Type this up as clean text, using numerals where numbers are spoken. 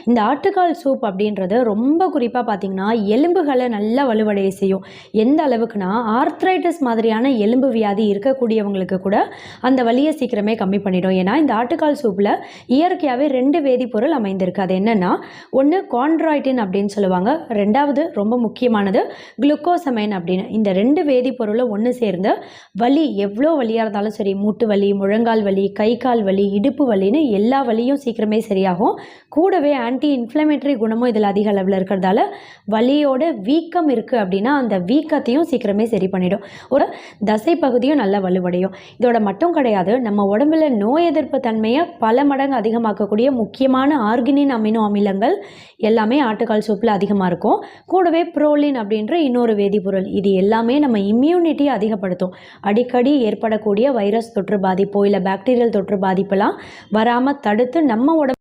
இந்த ஆட்டுக்கால் சூப் அப்படின்றது ரொம்ப குறிப்பாக பார்த்தீங்கன்னா எலும்புகளை நல்லா வலுவடைய செய்யும். எந்த அளவுக்குன்னா ஆர்த்ரைட்டிஸ் மாதிரியான எலும்பு வியாதி இருக்கக்கூடியவங்களுக்கு கூட அந்த வலியை சீக்கிரமே கம்மி பண்ணிடும். ஏன்னா இந்த ஆட்டுக்கால் சூப்பில் இயற்கையாகவே 2 வேதிப்பொருள் அமைந்திருக்கு. அது என்னென்னா, ஒன்று கான்ட்ராய்டின் அப்படின்னு சொல்லுவாங்க, ரெண்டாவது ரொம்ப முக்கியமானது குளுக்கோசமைன் அப்படின்னு. இந்த 2 வேதிப்பொருளும் ஒன்று சேர்ந்து வலி எவ்வளோ வலியாக இருந்தாலும் சரி, மூட்டு வலி, முழங்கால் வலி, கை கால் வலி, இடுப்பு வலின்னு எல்லா வலியும் சீக்கிரமே சரியாகும். கூடவே ஆன்டி இன்ஃப்ளமேட்டரி குணமும் இதில் அதிக அளவில் இருக்கிறதால வலியோட வீக்கம் இருக்குது அப்படின்னா அந்த வீக்கத்தையும் சீக்கிரமே சரி பண்ணிடும். ஒரு தசை பகுதியும் நல்லா வலுவடையும். இதோட மட்டும் கிடையாது, நம்ம உடம்புல நோய் எதிர்ப்பு தன்மையை பல மடங்கு அதிகமாக்கக்கூடிய முக்கியமான ஆர்கினின் அமினோ அமிலங்கள் எல்லாமே ஆட்டுக்கால் சூப்பில் அதிகமாக இருக்கும். கூடவே புரோலின் அப்படின்ற இன்னொரு வேதிப்பொருள், இது எல்லாமே நம்ம இம்யூனிட்டியை அதிகப்படுத்தும். அடிக்கடி ஏற்படக்கூடிய வைரஸ் தொற்று பாதிப்போ இல்லை பாக்டீரியல் தொற்று பாதிப்பெல்லாம் வராமல் தடுத்து நம்ம உடம்பு